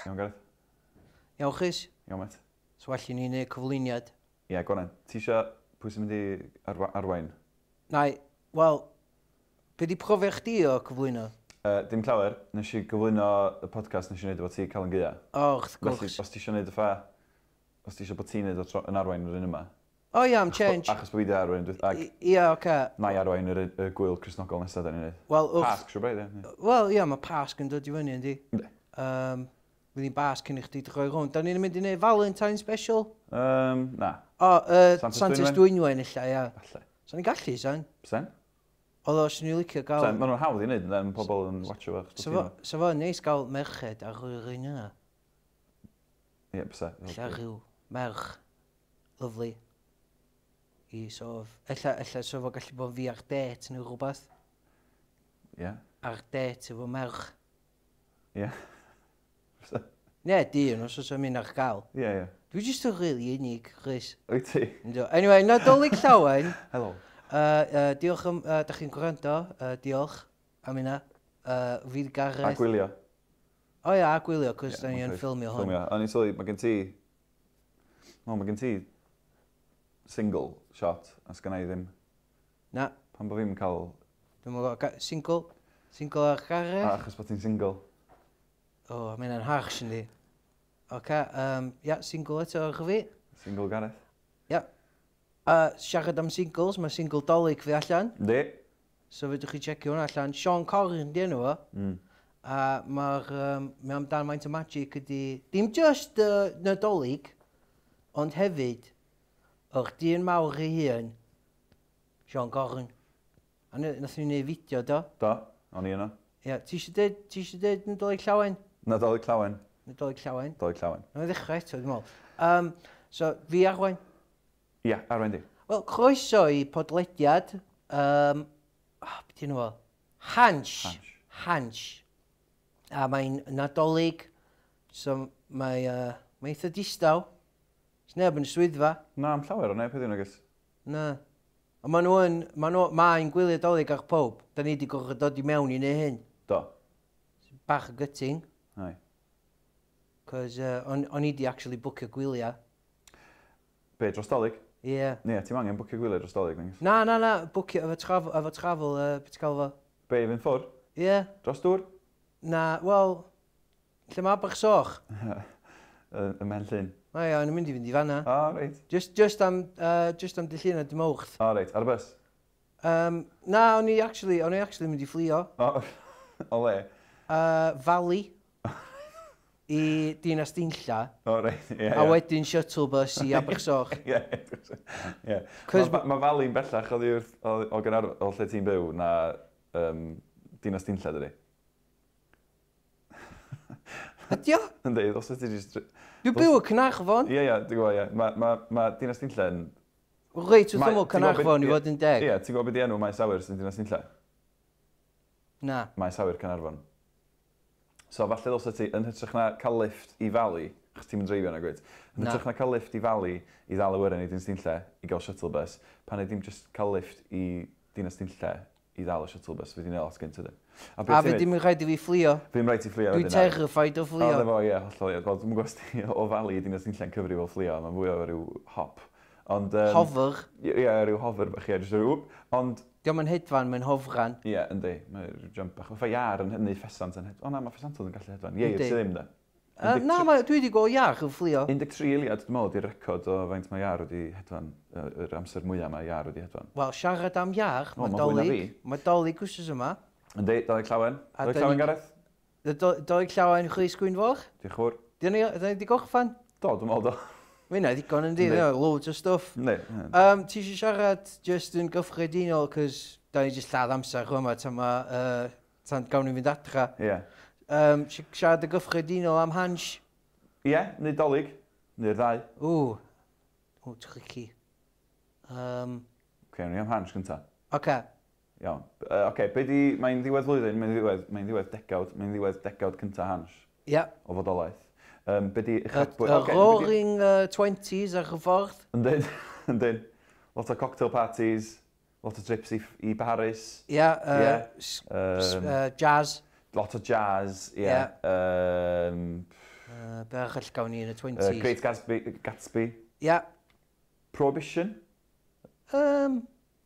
Iawn, Gareth? Iawn, Chris. Iawn, met. So well i ni wneud cyflwyniad. Ie, gwaran. Ti eisiau pwy sy'n mynd i arwain? Nai, wel, be di profiad chdi o cyflwyno? Dim llawer. Nes i gyflwyno y podcast nes i wneud efo ti Calan Gaea. O, wrth Felly, gwrs. os ti eisiau wneud y ffa, os ti eisiau bod ti'n wneud yn arwain yr un yma. O, ia, am change. Achos bod fi di arwain, ag Ia, oce. na i arwain y gwyl Crisnogol nesaf da ni'n wneud. Wel, Pasg, siwr braidd, ie. Wel, ia, mae Pasg yn dod i fyny, yndi? Yndi. Fydd hi'n bas cyn i chdi droi rhwng. Da ni'n mynd i wneud Valentine special? Na. O, Santes Dwynwen, illa, ia. Falle. So ni'n gallu, san? Sen? Oedd os ni'n licio gael... Sen, maen nhw'n hawdd i wneud, yn pobl yn watcho fach. So fo neis gael merched ar yr un yna. Ie, bysa. Ella rhyw merch lyflu. I sof... Ella so fo gallu bod fi ar det neu rhywbeth. Ie. Ar det efo merch. Ie. Bysa. Ne, dyn, os oes o'n mynd ar gael. Ie, ie. Dwi jyst yn rili unig, Chris. Wyt ti? Anyway, Nadolig Llawen. Helo. Diolch am... Da chi'n gwrando. Diolch am hynna. Fi di Gareth. A gwylio. O ia, a gwylio, cos da ni yn ffilmio hwn. Ffilmio. O'n i'n sylwi, mae gen ti... O, mae gen ti single shot, a sgynna i ddim. Na. Pan bod fi'n cael... Dwi'n meddwl, single? Single ar Gareth? Achos bod ti'n single. O, mae hynna'n harsh yndi. Oce, ia, single eto ar fi. Single Gareth. Ia. Siarad am singles, mae single dolyg fi allan. Di. So fydwch chi checio hwnna allan. Sean Corrin di enw o. A mae amdan maint o magic ydi... Dim just Nadolig, ond hefyd o'r dyn mawr ei hun, Sean Corrin. A nath ni'n gwneud fideo do. Do, o'n i yno. Ia, ti eisiau dweud Nadolig Llawen? Nadolig Llawen. Nadolig Llawen. Dolig Llawen. Na'n ddechrau eto, dwi'n meddwl. So, fi arwain. Ie, arwain di. Wel, croeso i podlediad. Beth yw'n fo? Hansh. Hansh. A mae'n Nadolig. So, mae'n eitha distaw. Sneb yn y swyddfa. Na, am llawer o neb heddiw nagos. Na. A mae'n gwylio dolyg ar pob. Da ni wedi gorfod dod i mewn i neu hyn. Do. Bach y gutting. Ai. Cos o'n i di actually bwcio gwyliau. Be, dros dolyg? Ie. Nie, ti'n angen bwcio gwyliau dros dolyg, nagos. Na, bwcio efo trafel, beth ti'n cael fo? Be, fynd ffwr? Ie. Dros dŵr? Na, wel, lle mae bach soch? Y men llun. O ia, o'n i'n mynd i fynd i fanna. O, reit. Just am dillun a dim wrth. O, reit, ar y bus? Na, o'n i actually mynd i fflio. O le? Fali. I Dinas Dinlla. O, reit, ie. A wedyn shuttle bus i Abersoch. Ie. Mae Fali'n bellach o lle ti'n byw na Dinas Dinlla, dydi? Ydi o? Yndi, os ydy jyst... Dwi'n byw y Cynarfon. Ie, dwi'n gwybod, ie. Mae Dinas Dinlla yn... Reit, wrth ymwyl Cynarfon i fod yn deg. Ie, ti'n gwybod beth i enw Maes Awyr sy'n Dinas Dinlla? Na. Maes Awyr Cynarfon. So, falle ddylse ti, yn hytrach na cael lift i Fali, achos ti'n mynd dreifio yna gwyd, yn hytrach na cael lift i Fali i ddal awyren i Dinas Dinlla i gael shuttle bus, pan dim just cael lift i Dinas Dinlla i ddal y shuttle bus, fe di'n lot gynt ydyn. A fe dim yn rhaid i fi fflio. Fi'n rhaid i fflio. Dwi'n terrified o fflio. O, ie, hollol, ie. Wel, dwi'n gwybod o Fali i Dinas Dinlla'n cyfri fel fflio, mae'n fwy o ryw hop. Hofer. Ie, ryw hofer bach, ie, jyst ryw, ond... Diolch yn hedfan, mae'n hofran. Ie, yndi, mae'n rhyw jump bach. Mae iar yn hynny ffesant yn hedfan. O na, mae ffesantod yn gallu hedfan. Ie, sydd ddim, da. Na, dwi wedi go iach yn fflio. 13 eiliad, dwi'n meddwl, di'r record o faint mae iar wedi hedfan, yr amser mwyaf mae iar wedi hedfan. Wel, siarad am iach, mae dolyg wrsos yma. Yndi, Dolyg Llawen. Dolyg Llawen, Gareth? Dolyg Llawen, Chris Gwynfor. Diolch fawr. Dyna ni wedi gochfan? Do, dwi'n meddwl do. Mae yna ddigon yn di, loads o stuff. Ne. Ti eisiau siarad just yn gyffredinol, cos da ni jyst lladd amser rhwma tan gawn ni fynd adra. Ie. Siarad y gyffredinol am Hansh. Ie, neu Dolyg, neu'r ddau. Tricky. Oce, ni am Hansh gynta. Oce. Iawn. Oce, mae'n ddiwedd flwyddyn, mae'n ddiwedd degawd cynta Hansh. Ie. O fodolaeth. Y roaring 20s ar y ffordd. Yndyn. Lot o cocktail parties, lot o trips i Paris. Ie. Jazz. Lot o jazz, ie. Be arall gawn ni yn y 20s? Great Gatsby. Ia. Prohibition.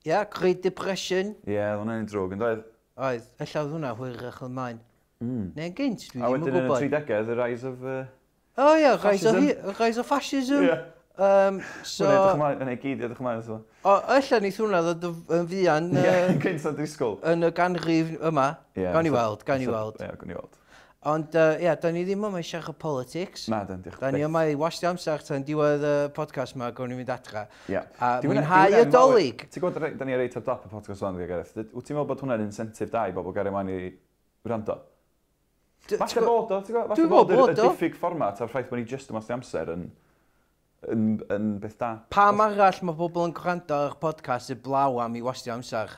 Ia, Great Depression. Ie, hwnna'n drwg yn dweud. Oedd, ella oedd hwnna hwyrach yn maen. Neu'n gynt, dwi A ddim yn wedyn yn y gwybod. 30au, the rise of... O ia, fascism. rise of fascism. Ie. So... Yn ei gyd, edrych ymlaen. O, ella neith hwnna ddod yn fuan Ie, gynt o'n disgwyl. yn y ganrif yma. Ie, Gawn ni so- weld, gawn ni so- weld. Ie, gawn ni weld. Ond, ia, da ni ddim yma eisiau o politics. Na, dyn, diolch. Da ni yma i wastio amser tan diwedd y podcast yma, gawn ni fynd adra. Ie. A Dyw hwnna- mwynhau dyw hwnna'n y dolyg. Ti'n gwybod, da ni ar reit ar dop y podcast o'n Gareth. Wyt ti'n meddwl bod hwnna'n incentive da i bobl gario ymlaen i wrando? Falle bod o, ti'n gwybod? Dwi'n Falle bod meddwl y bod o. diffyg fformat a'r ffaith bod ni just yn wastio amser yn beth da. Pam arall mae pobl yn gwrando ar podcast y blaw am i wastio amser?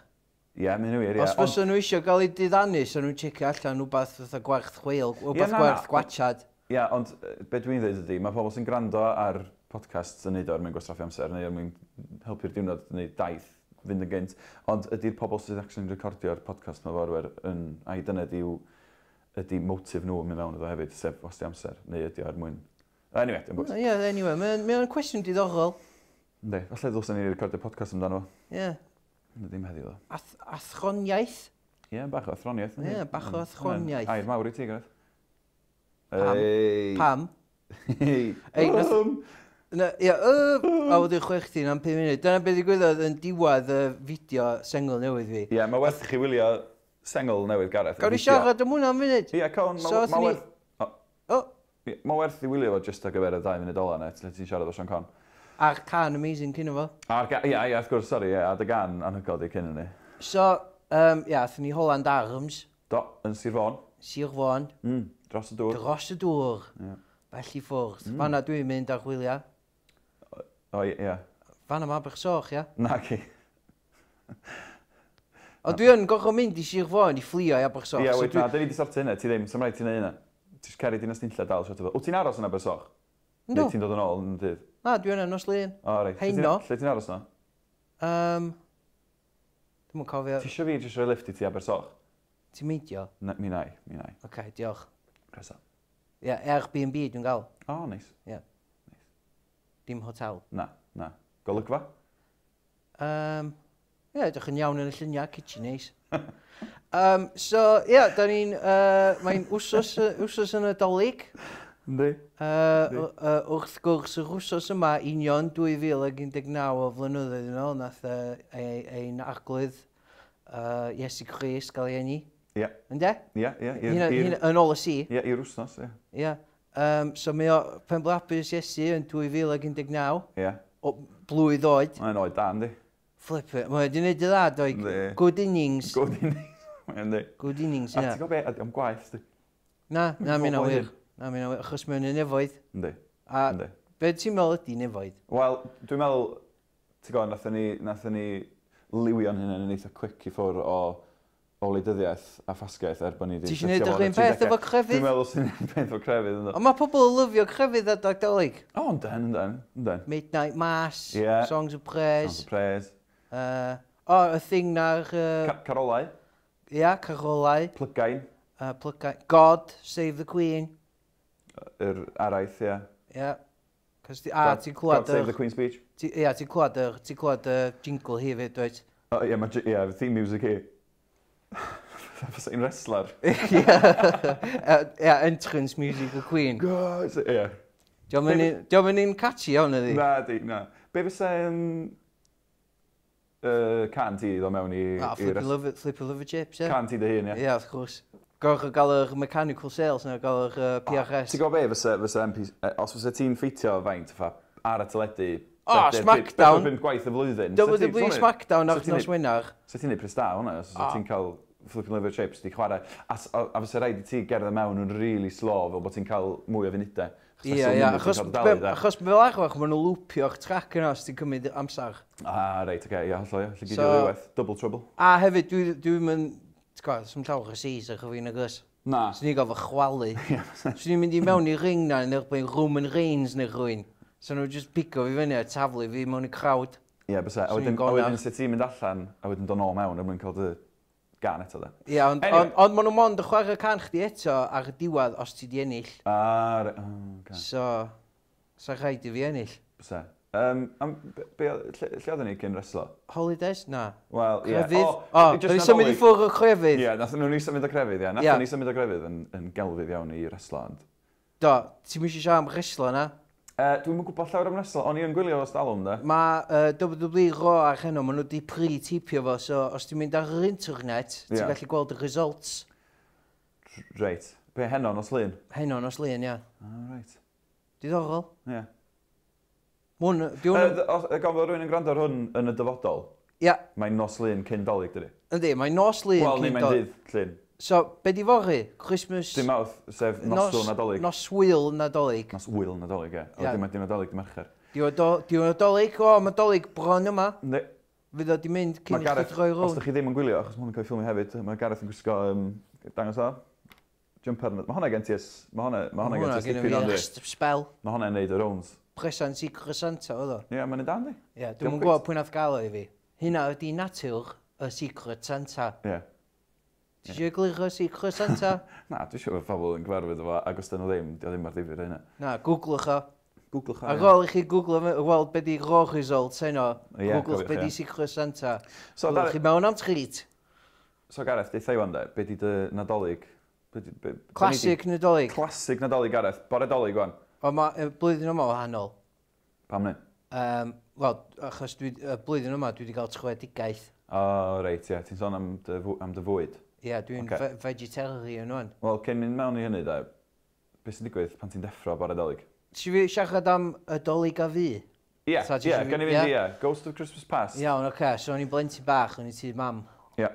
Ie, mae'n wir, ie. Os fysa nhw eisiau gael ei diddannu, so nhw'n checio allan rhywbeth fatha gwerth chweil, rhywbeth gwerth gwachad. Ie, ond beth dwi'n dweud ydy, mae pobl sy'n gwrando ar podcasts yn neud o'r mwyn gwastraffu amser, neu er mwyn helpu'r diwrnod neu daith fynd yn gynt. Ond ydy'r pobl sy'n actually'n recordio'r podcast myforwyr yn, a i dyna ydy motif nhw yn mynd mewn iddo hefyd, sef wastio amser, neu ydy o'r mwyn. Anyway, dim bwys. Ie, anyway, mae'n cwestiwn diddorol. Ynddi, falle ddylsyn ni recordio podcast amdano fo. Ie. Ddim heddiw o. Athroniaeth? Ie, bach o athroniaeth. Ie, bach o athroniaeth. Air mawr i ti, Gareth. Pam? Ei, Ie, a wedi chwech ti'n am 5 munud. Dyna beth ddigwyddodd yn diwedd y fideo sengl newydd fi. Ie, mae werth i chi wylio sengl newydd, Gareth. Gawn ni siarad am hwnna am munud? Ie, cawn, So, mae werth... O, Mae werth i wylio fo just ar gyfer y 2 munud ola net, le ti'n siarad o Sean Conn. a'r can amazing cyn o fo. Ie, wrth gwrs, sori, ie, a dy gan anhygol di cyn ni. So, ia, athyn ni Holland Arms, Do, yn Sir Fôn. Sir Fôn, Dros y dŵr. dros y dŵr, Ie. felly ffwrdd. Fanna dwi'n mynd ar chwilio. O, ie. Fanna ma Abersoch, ia. Na, ci. O, dwi yn gorfod mynd i Sir Fôn i fflio i Abersoch. Ie, so wait, na, dyn ni di sorti hynny, ti ddim, sy'n rhaid ti'n neud hynny. Ti'n ceri di'n ystynlla dal, siarad o fel. Wyt ti'n aros yn Abersoch? Yndw. Neu ti'n dod yn ôl yn dydd? Na, dwi yn nos lun. O, reit. Heino. Lle ti'n aros na? Dwi'n mwyn cofio. Ti eisiau fi jyst rhoi lift i ti Abersoch? Ti'n meidio? Mi nai. Ok, diolch. Cresa. Ia, Airbnb dwi'n gael. O, neis. Dim hotel. Na. Golygfa? Ia, ydych yn iawn yn y lluniau, kitchen neis. So, ia, da ni'n... Mae'n wsos yn y dolyg. Ynddi. Wrth gwrs, yr wsos yma, union 2019 o flynyddoedd yn ôl, nath ein arglwydd Iesu Christ gael ei eni. Ie. Ynde? Ie. Yn ôl y si. Ie, i'r wsnos, ie. Ia. So mae o penblapus Iesu yn 2019. Ie. O blwydd oed. Mae'n oed da, yndi. Flip it. Mae wedi gwneud y dda, doi. Yndi. Good innings. Good innings. Yndi. Good innings, A ia. ti'n gwybod be, am gwaith, di? Na, mae'n Pobl awyr. Na, mae'n awyr. Achos mae'n y nefoedd. Yndi. A Yndi. be ti'n meddwl ydi nefoedd? Wel, dwi'n meddwl, ti'n gwybod, nathon ni liwio'n hyn yn eitha quick i ffwr o wleidyddiaeth a ffasgaeth bod ni wedi... Ti eisiau gwneud yr un peth efo crefydd? Dwi'n meddwl sy'n un peth efo crefydd, ynddo. Ond mae pobl yn lyfio crefydd a dagdolig. O, yndden. Midnight Mass, Ie. Songs of Praise. Songs of Praise. Y thing na'r... Carolau. Ia, Carolau. Plygain. God, Save the Queen. Yr araith, ie. Ia. Ti'n clywed... God Save the Queen's Speech. Ia, ti'n clywed y jingle hi fyd, dweud. O, ie, the theme music hi. Fysa un wrestler. Ia, entrance music y Queen. God, ie. Diolch yn un catchy iawn ydi? Na. Be fysa can ti ddod mewn i... Flip of the chips, ie. Can ti dy hun, ie. Ia, wrth gwrs. Gorch o gael yr mechanical sales na gael yr PRS. Ti'n gwybod be fysa MP... Os fysa ti'n ffeitio faint ar y teledu... Smackdown. Beth gwaith y flwyddyn. WWE Smackdown ar nos Wenar. So ti'n neud pres da hwnna, os ti'n cael flipping liver chips, di chwarae. A fysa rhaid i ti gerdded mewn yn really slow, fel bod ti'n cael mwy o funudau. Ia, achos fel arfer, maen nhw'n loopio'ch track yna os ti'n cymryd amser. Reit, oce, ia, hollol, ia. Lle gyd o'r ddiwedd, double trouble. A hefyd, dwi'n mynd... Ti'n gwybod, sy'n llawer o Caesar o fi'n agos. Na. Swn i'n gael fy chwalu. Swn i'n mynd i mewn i ring na, yn erbyn Roman Reigns neu rhywun. So nhw'n just pico fi fyny a taflu fi mewn i crowd. Ie, bysa. A wedyn sut ti'n mynd allan, a wedyn dod nôl mewn, a wedyn cael dy gan eto da. Ie, ond maen nhw mond y chwarae can chdi eto ar y diwedd os ti di ennill. Okay. So rhaid i fi ennill. Bysa. Lle oedden ni cyn reslo? Holidays? Na. Wel, ie. Crefydd? Da ni symud i ffwrdd o crefydd? Ie, nath nhw ni symud o crefydd, ie. Nath ni symud o crefydd yn gelfydd iawn i reslo. Do, ti'n mysio siarad am reslo na? Dwi'n mynd gwybod llawer am reslo, o'n i yn gwylio o stalwm, da. Mae WWE Raw ar heno, maen nhw wedi pre-tipio fo, so os ti'n mynd ar yr internet, ti'n gallu gweld y results. Reit. Be, heno nos lun? Heno nos lun, ia. Reit. Diddorol? Ie. Gan fod rwy'n yn gwrando ar hwn yn y dyfodol? Ia. Mae'n nos lun cyn dolyg, dydi? Yndi, mae'n nos lun cyn dolyg. Wel, neu mae'n dydd lun. So, be di fory? Christmas... Dim mawrth, sef noswyl nadolig. Noswyl nadolig. Noswyl nadolig, ie. O, dim nadolig, dim archer. Diw'n nadolig, o, mae dolig bron yma. Ne. Fydd o di mynd cyn i chi droi rownd. Os ydych chi ddim yn gwylio, achos mae hwn yn cael ffilmio hefyd, mae Gareth yn gwisgo, dangos o, jumper, mae hwnna gen ti ys, mae hwnna gen ti stipyn o'n di. Spel. Mae hwnna'n neud y rounds. Presan Secret Santa, oedd o? Ie, mae'n y dan di. Ie, dwi'n gwybod pwy nath gael o i fi. Hynna ydi natur y Secret Santa. Ie. Ti eisiau egluro Secret Santa? Na, dwi'n siŵr bod pobl yn gyfarwydd efo, ac os dyn nhw ddim, di o ddim ar ddifur hynna. Na, googlwch o. Googlwch o. Ar ôl i chi googlo, weld be di raw results heno. Googlwch be di Secret Santa. Googlwch chi mewn am treat. So Gareth, deitha i wan de, be di dy nadolig? Classic nadolig. Classic nadolig, Gareth. Bore dolig wan. O, mae blwyddyn yma wahanol. Pam ni? Wel, achos blwyddyn yma dwi wedi cael trwedigaeth. O, reit, ie. Ti'n sôn am dy fwyd? Ie, dwi'n vegetarian o'n. Wel, cyn mynd mewn i hynny, da, beth sy'n digwydd pan ti'n deffro bore dolig? Ti fi siarad am y dolig a fi? Ie, gan i fynd, ie. Ghost of Christmas Past. Iawn, oce. So, o'n i'n blentyn bach, o'n i ti mam. Ie.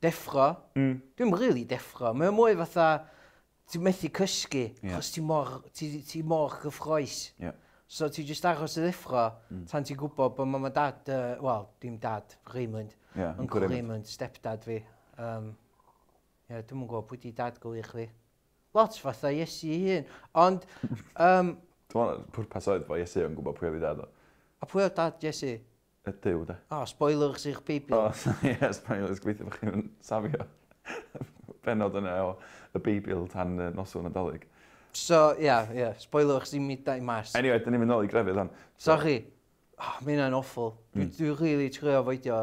Deffro. Dwi'n really deffro. Mae'n mwy fatha, ti'n methu cysgu, achos ti mor gyffroes. Ie. So, ti jyst aros y ddeffro, tan ti'n gwybod bod mam a dad, wel, dim dad, Raymond. Uncle Raymond, stepdad fi. Ie, dwi'n mwyn gwybod pwy di dad gwych fi. Lot fatha Iesu i hun. Ond... Dwi'n mwyn pwrpas oedd fo Iesu yn gwybod pwy oedd i dad o. A pwy oedd dad Iesu? Y Duw, da. O, spoilers i'ch Beibl. O, ie, spoilers, gobeithio bod chi'n safio. Benod yna o y Beibl tan noswyl nadolig. So, ie, spoilers i mi dau mas. Anyway, dyn ni'n mynd nôl i grefydd hon. Sorry. Mae hynna'n awful. Dwi'n really trio feidio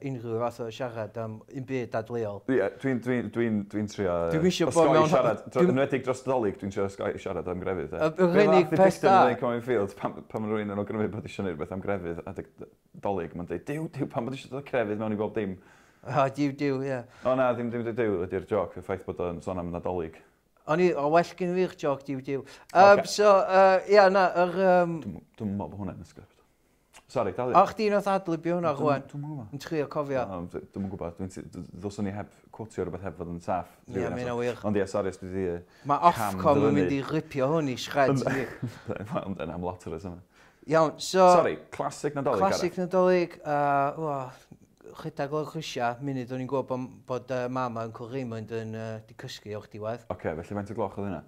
unrhyw fath o siarad am un byd dadleol. Ie, dwi'n trio... Dwi'n misio bod mewn... Enwedig dros dolig, dwi'n trio siarad am grefydd. Yr unig peth da... Pan mae rhywun yn ogrymu bod eisiau gwneud beth am grefydd a dolig, mae'n dweud, diw, pan bod eisiau dod crefydd mewn i bob dim. O, diw, ie. O na, ddim diw ydy'r joc, y ffaith bod o'n sôn am nadolig. O well gen fi'r joc, diw. So, ie, na, Dwi'n meddwl bod hwnna'n ysgrifft. Sorry, dal i. O, chdi nath adlibio hwnna, Rwan? Dwi'n gwybod. Yn trio cofio. Dwi'n gwybod. Ddylswn ni heb cwtio rhywbeth heb fod yn saff. Ie, mae'n wir. Ond ie, sori, os dwi Mae Ofcom yn mynd i ripio hwn i shred. Ond yn am lot o'r ysgrifft. Iawn, so... Sorry, classic nadolig. Classic nadolig. Chydag o'r chwysia, munud o'n i'n gwybod bod mam a Uncle Raymond yn di cysgu o'ch diwedd. Oce, felly faint o gloch oedd hynna?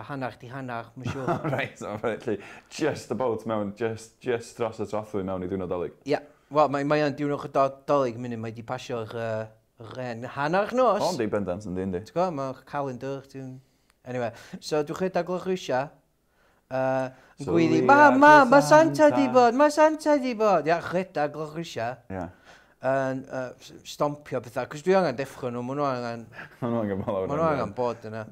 Hannar di hannar, mae'n siŵr. Right, felly just about mewn, just dros y trothwy mewn i diwrnod dolig. Ie, wel, mae'n diwrnod o dolig munud, mae di pasio'r ren hannar nos. O, di bendant yn di. T'w gwybod, mae'r calendar, Anyway, so dwi'n chydig o'r chwysia. Yn gwyddi, mae Santa di bod, Ia, chydig o'r chwysia. Ie. Yn stompio bethau, cos dwi angen deffro nhw, maen nhw angen bod yna.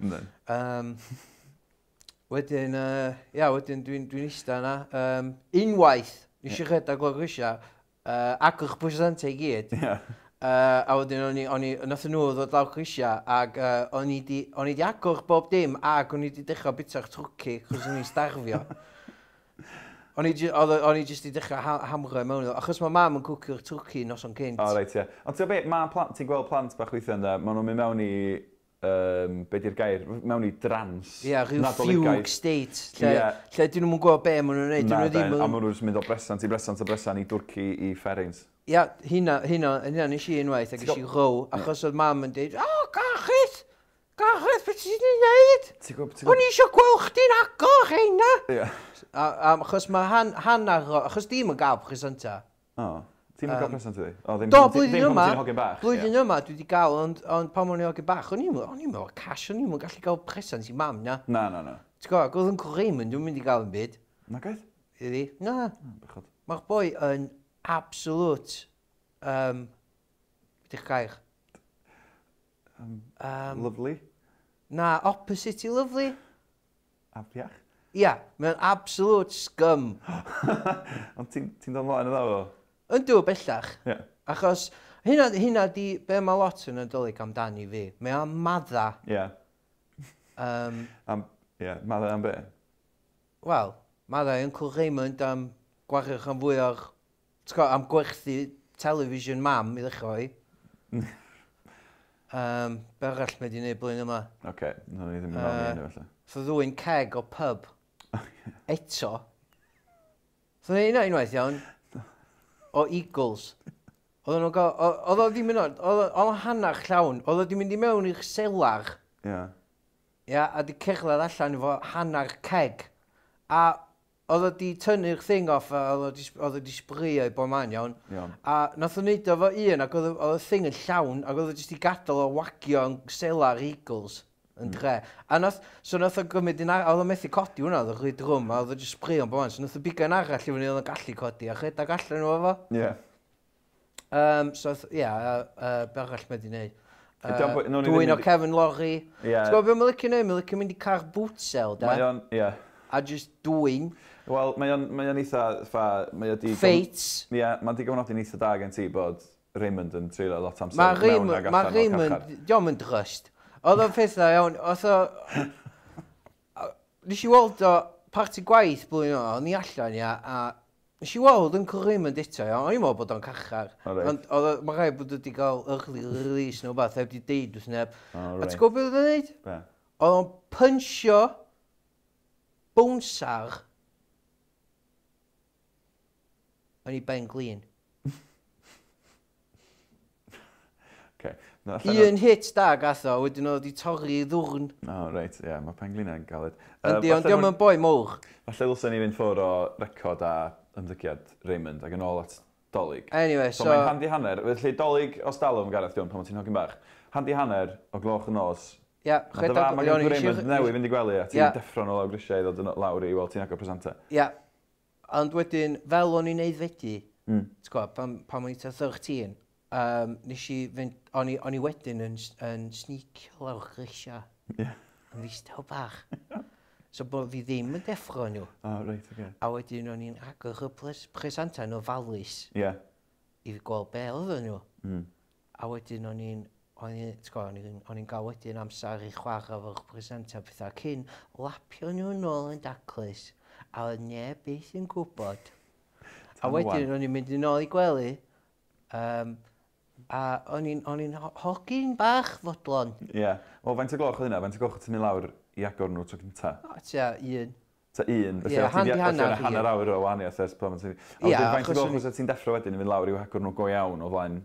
Wedyn, dwi'n eista yna. Unwaith, nes i chydig o'r grisia, agor presentau i gyd. A wedyn, nath nhw ddod lawr grisia, ac o'n i di agor bob dim, ac o'n i di dechrau bitach trwci, chos o'n i'n starfio. O'n i jyst i dechrau hamro mewn, achos mae mam yn cwcio'r trwci nos o'n cynt. O, reit, ie. Ond ti'n gweld plant bach weithio yna, maen nhw'n mynd mewn i, be di'r gair, mewn i drans. Ie, rhyw fugue state, lle dyn nhw'n gwybod be maen nhw'n neud. A maen nhw'n mynd o bresant i bresant i dwrci i fferins. Ie, hynna nes i unwaith ac eisiau row, achos oedd mam yn dweud, Gareth, beth ti'n neud? O'n i eisiau gweld chdi'n agor heina. Ie. Achos mae hannar, achos dim yn gael presenta. O, Ti'n mynd gael present i ddi? Do, blwyddyn yma. Ddim ti'n hogyn bach. Blwyddyn yma dwi wedi gael, ond pan o'n i hogyn bach, o'n i'n meddwl cash, o'n i'n gallu gael present i mam, na. Na. Ti'n gwybod, oedd yn Raymond, dwi'n mynd i gael yn byd. Na gaeth? Iddi? Na. Bechod. Mae'r boi yn absolute, beth i'ch gair? Lovely. Na, opposite i lovely. Afiach. Ia, mae'n absolute scum. Ond ti'n dod ymlaen o ddaw o? Yndw, bellach. Ie. Achos hynna di be mae lot yn Nadolig amdani fi. Mae o'n madda. Ie. Madda am be? Wel, madda Uncle Raymond am gwario chan fwy o'r... am gwerthu television mam i ddechrau i. Be arall mae di wneud blwyddyn yma? Oce, no ni ddim yn meddwl ni felly. So ddwy'n keg o pub. Eto. So ni unwaith iawn. O Eagles. Oedd o ddim yn oedd o hannach llawn. Oedd o ddim mynd i mewn i'r selar. Ie. Ia, a di cerdded allan efo hannar keg. A oedd o di tynnu'r thing off a oedd o di sbrio i bob man iawn. A nath o wneud o fo un ac oedd y thing yn llawn ac oedd o jyst i gadael o wagio yn selar Eagles yn dre. A nath o gymryd un arall, oedd o methu codi hwnna, oedd o rhy drwm a oedd o jyst sbrio yn bob man. So nath o bigo'n arall i fyny oedd o'n gallu codi a chedag allan o fo. Ie. So, ia, be arall mae di wneud. Dwi'n Dwi'n o Kevin Lorry. Ie. T'w gwybod beth mae'n licio wneud? Mae'n licio mynd i car bootsel, da? Mae o'n, ie. A just dwi'n. Wel, mae o'n eitha, Fates. Ie, mae'n digon nodyn eitha da gen ti bod Raymond yn treulio lot amser Mae mewn ag allan o'r Raymond, cachar. diolch yn drust. Oedd o'n pethau iawn, oedd o... Nes i weld o parti gwaith blwyddyn o, o'n i allan, ia, a nes i weld yn Raymond eto, ia, o'n i'n meddwl bod o'n cachar. Ond mae rhaid bod wedi cael early release neu beth, heb di deud wrth neb. A ti'n gwybod beth oedd o'n neud? Be? Oedd o'n pynsio bwnsar yn ei ben glin. Un hit da gath o, wedyn oedd i torri i ddwrn. O, reit, ie, mae penglina'n galed. Yndi, ond diolch yn boi mwr. Falle ddylsen ni fynd ffwrdd o record a ymddygiad Raymond ac yn ôl at dolyg. Anyway, so... mae'n handi hanner, felly dolyg o stalwm Gareth Dion pan ti'n hogyn bach. Handi hanner o gloch y nos. Ia, rhedeg... Mae gen Raymond newydd fynd i gwely a ti'n deffro'n o lawr grisiau i ddod yn lawr i weld ti'n agor presenta. Ia, ond wedyn, fel o'n i'n neud fedi, ti'n gwybod, pan o'n i ta 13, nes i fynd, o'n i wedyn yn sneacio lawr grisia. Yn ddistaw bach. So bod fi ddim yn deffro nhw. Reit, oce. A wedyn o'n i'n agor y presenta yn ofalus. Ie. I fi gweld be oedd nhw. A wedyn o'n i'n gael wedyn amser i chwarae fo'r presenta pethau cyn lapio nhw nôl yn daclus. A oedd neb beth yn gwybod. A wedyn o'n i'n mynd yn ôl i gwely. A o'n i'n hogyn bach fodlon. Ie. Wel, faint o gloch oedd hynna? Faint o gloch oedd ti'n mynd lawr i agor nhw tro cynta? Tia, un. Ta un? Ie, handi hanner i. Hanner awr o wahaniaeth ers pan ti'n... Ie, faint o gloch oedd ti'n deffro wedyn i fynd lawr i agor nhw go iawn o flaen?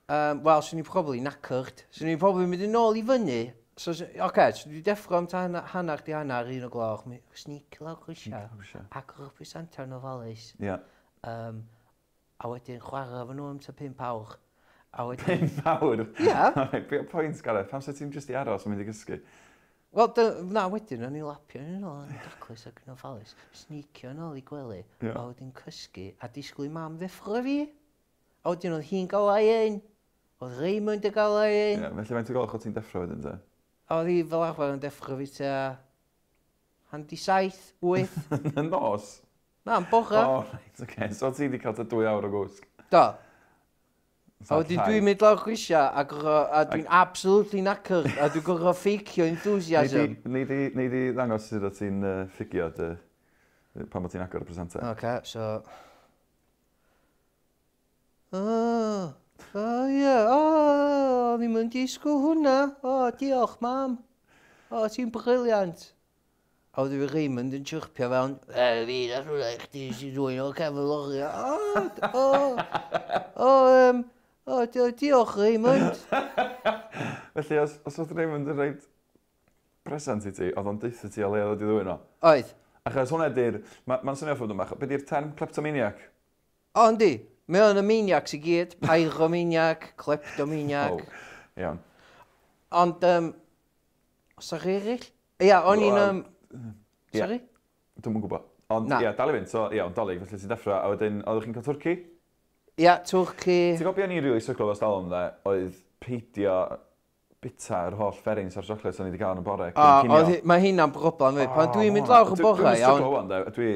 Wel, swn i'n probably knackered. Swn i'n probably mynd yn ôl i fyny. So, oce, so dwi deffro am ta hanner di hanner un o gloch. Sneak lawr grisia. Agor y presenta yn ofalus. Ie. A wedyn chwarae fy nhw am ta 5 awr. 5 awr? Ie. Be o pwynt, Gareth? Pam se ti'n just i aros yn mynd i gysgu? Wel, na, wedyn, o'n i lapio yn ôl yn daclus ac yn ofalus. Sneacio yn ôl i gwely. A wedyn cysgu. A disgwyl i mam ddeffro fi. A wedyn oedd hi'n gael ai un. Oedd Raymond yn gael ai un. Ie, felly faint o gloch oedd ti'n deffro wedyn, te? Oedd hi fel arfer yn deffro fi ta... handi 7, 8. Yn nos? Na, yn bora. O, reit, oce. So ti wedi cael ta 2 awr o gwsg? Do. A wedyn dwi'n mynd lawr grisia a dwi'n absolutely knackered a dwi'n gorfod ffeicio enthusiasm. Nei di ddangos sydd o ti'n ffigio pan bod ti'n agor y presenta. Oce, so... Ie, o'n i'n mynd i sgwyl hwnna. Diolch, mam. Ti'n briliant. A oedd fi Raymond yn chirpio fewn. Fi, nath hwnna i chdi sy'n dwi'n o'r Kevin Lorry. Diolch, Raymond. Felly, os oedd Raymond yn rhaid present i ti, oedd o'n deitha ti o le oedd i ddwy'n o? Oedd. Achos hwnna di'r... Mae'n swnio ffwrdd yma. Be di'r term kleptomaniac? O, yndi. Mae o'n y maniac sy'n gyd, pyromaniac, kleptomaniac. Iawn. Ond, os ydych chi eraill? Ia, o'n i'n... Sorry? Dwi'n mwyn gwybod. Ond ia, dal i fynd, so ia, ond dolyg, felly ti'n deffro, a wedyn, oeddech chi'n cael Twrci? Ia, Twrci. Ti'n gwybod beth o'n i'n rili syglo fo stalwm, dde, oedd peidio bita yr holl fferins a'r chocolate o'n i wedi cael yn y bore. Mae hynna'n broblem fi. Pan dwi'n mynd lawr y bore, iawn. Dwi'n syglo wan, de. Dwi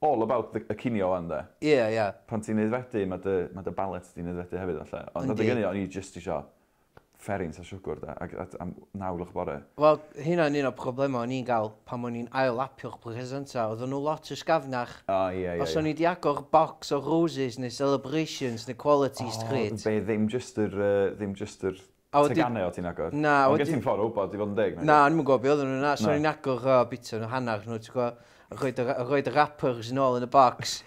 all about y cinio wan, de. Ie, ie. Pan ti'n neudfedu, mae dy balet ti'n neudfedu hefyd, alle. Ond oedd gynnu, o'n i just isio fferins a siwgr, de, am 9 o'ch bore. Wel, hynna'n un o'r problemau o'n i'n gael pan o'n i'n ail-apio'ch presenta. Oedden nhw lot o sgafnach. Ie. Os o'n i di agor box o roses neu celebrations neu quality street. Be, ddim just yr tegannau o ti'n agor. Na. Ond gen ti'n ffordd o wybod i fod yn deg. Na, o'n i'n gwybod beth oedden nhw na. So o'n i'n agor bita nhw hannar nhw, ti'n gwybod? Rhoed y wrappers yn ôl yn y box.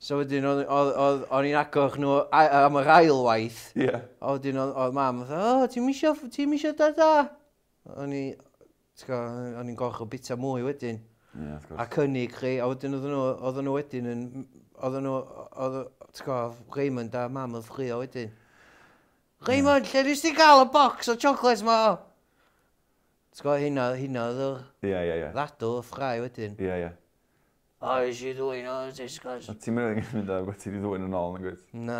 So wedyn, o'n i'n agor nhw am yr ailwaith. Ie. Wedyn, oedd mam, ti'n misio da? O'n i'n gorcho bita mwy wedyn. Ie, wrth gwrs. A cynnig chi, a wedyn oedden nhw wedyn yn... Oedden nhw, ti'n gwybod, Raymond a mam oedd ffrio wedyn. Raymond, lle nes ti gael y box o chocolates ma? Ti'n gwybod, hynna oedd yr... Ie. Ddadl y ffrai wedyn. Ie. O, eisiau ddwy'n o, disgos. Ti'n mynd â beth ti wedi ddwy'n yn ôl, yn gwyd? Na.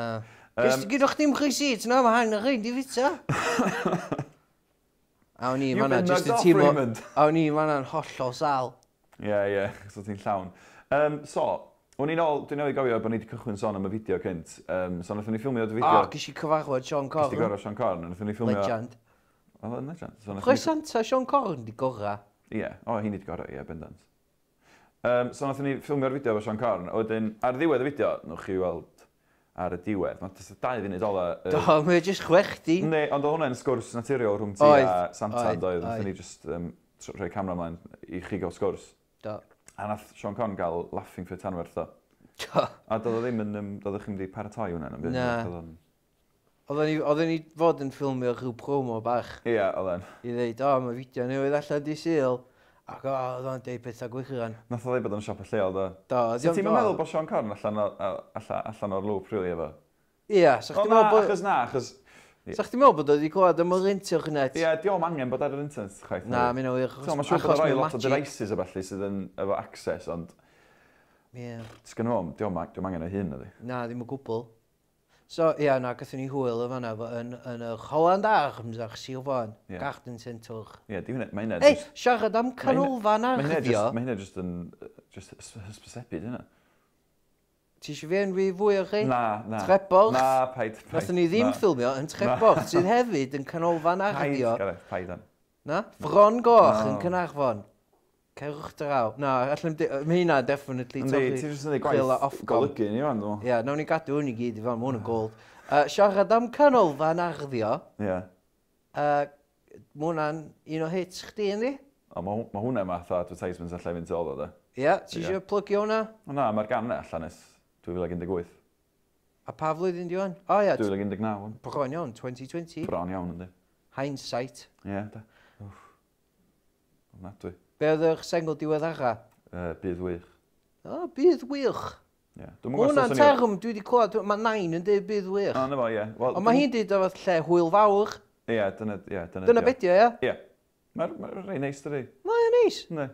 Gydwch chdi'n chri syt, na, mae hain ar ein di fita. A o'n i fanna, just y tîm o... A o'n i fanna'n hollol sal. Ie, so ti'n llawn. So, o'n i'n ôl, dwi'n newid gofio bod ni wedi cychwyn sôn am y fideo cynt. So, nath ni ffilmio y fideo... O, gysi cyfarfod Sean Corn. Gys ti gorau Sean Corn, nath ni ffilmio... Legend. O, legend. Chwe Santa Sean Corn di gora. Ie, hyn i di gorau, ie, bendant. So, nath ni ffilmio'r fideo efo Sean Corn, a wedyn, ar ddiwedd y fideo, nwch chi weld ar y diwedd, mae dys 2 funud ola... Do, mae'n just chwechdi. Ne, ond o hwnna'n sgwrs naturiol rhwng ti a Santa, doedd. Nath ni just rhoi camera ymlaen i chi gael sgwrs. Do. A nath Sean Corn gael laughing fit anwerth o. Do. A doedd o ddim yn, doedd chi'n di paratoi hwnna'n. Na. Oedden ni fod yn ffilmio rhyw promo bach. Ie, oedden. I ddeud, mae fideo newydd allan di syl. Ac oedd o'n deud pethau gwychiran. Nath o ddeud bod o'n siop y lleol, do. Do. So ti'n meddwl bod Sean Corn allan o'r lŵp, rili, efo? Ie, sa'ch ti'n meddwl bod... achos... Sa'ch ti'n meddwl bod oedd i glwad am yr intio'ch net? Ie, diolch angen bod ar yr internet, chwaith. Na, mi'n awyr. Mae'n siŵr bod o'n rhoi lot o devices o felly sydd yn efo access, ond... Ie. Sgyn nhw, diolch angen o hyn, ydi. Na, ddim o gwbl. So, ie, na, gathon ni hwyl y fanna yn y Holland Arms a'ch Sir Fôn, Garden Centre. Ie, mae hynna... Ei, siarad am canolfan arddio. Mae hynna just yn hysbysebu, dyna. Ti eisiau fi enwi fwy o chi? Na. Treborth? Na, paid. Nathon ni ddim ffilmio yn Treborth, sydd hefyd yn canolfan arddio. Paid, dan. Na? Fron Goch yn Cynarfon. Cerwch draw. Na, mae hynna definitely Yndi, ti'n just yn ei gwaith golygu ni fan, dwi'n. Ie, nawn ni gadw hwn i gyd i fan, mae hwn yn gold. Siarad am canolfan arddio. Ie. Mae hwnna'n un o hits chdi, yndi? Mae hwnna math o advertisement allan fynd ôl o, da. Ie, ti eisiau plygio hwnna? Na, mae'r gan allan ys 2018. A pa flwyddyn di hwn? O ie. 2019. Bron iawn, 2020. Bron iawn, yndi. Hindsight. Ie, da. Ofnadwy. Be oedd eich sengl diweddara? Bydd wych. O, bydd wych. Ie. Hwna'n term dwi wedi clywed, mae nain yn dweud bydd wych. O, na fo, ie. Ond mae hi'n dweud o fath lle hwyl fawr. Ie, dyna. Dyna bedio, ie? Ie. Mae'n rei neis, dydi? Mae'n neis. Ne.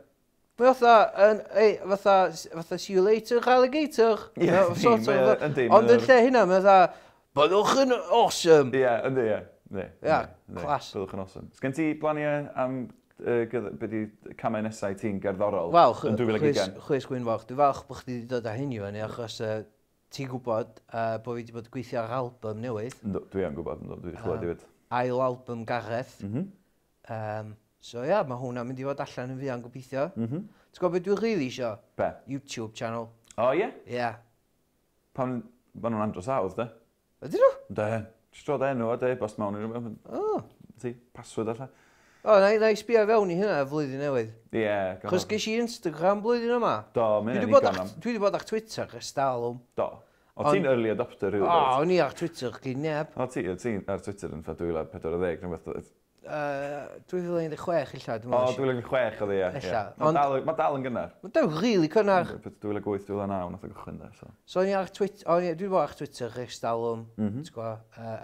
Mae fatha see you later, alligator. Ie, yndi. Ond yn lle hynna, mae fatha, byddwch yn awesome. Ie, yndi, ie. Ie, clas. Byddwch yn awesome. Sgen ti blaniau am beth i camau nesau ti'n gerddorol yn 2020? Chwys Gwynfawr, dwi'n falch bod chdi wedi dod â hynny fan, achos ti'n gwybod bod fi wedi bod gweithio ar album newydd. Dwi am gwybod, dwi wedi chlywed i fyd. Ail album Gareth. So ia, mae hwnna'n mynd i fod allan yn fuan gobeithio. Ti'n gwybod beth dwi'n rili isio? Be? YouTube channel. O, ie? Ie. Pan nhw'n andros awdd, de? Ydyn nhw? De. Just droed enw a de, bost mewn i rhywbeth. O. Ti, password allan. O, na i sbio fewn i hynna flwyddyn newydd. Ie. Chos ges i Instagram blwyddyn yma. Do, mae'n ddigon am. Dwi wedi bod ar Twitter ers dalwm. Do. O, ti'n early adopter rhywbeth? O, o'n i ar Twitter gyn neb. O, ti ar Twitter yn 2040, rhywbeth. 2016 illa, dwi'n O, meddwl. 2006 oedd ie. Ella. Mae dal yn gynnar. Mae dweud rili cynnar. 2008, 2009, nath o gychwyn da. So. So o'n i ar Twitter, dwi wedi bod ar Twitter eich stalwm, Mhm. ti'n gwybod,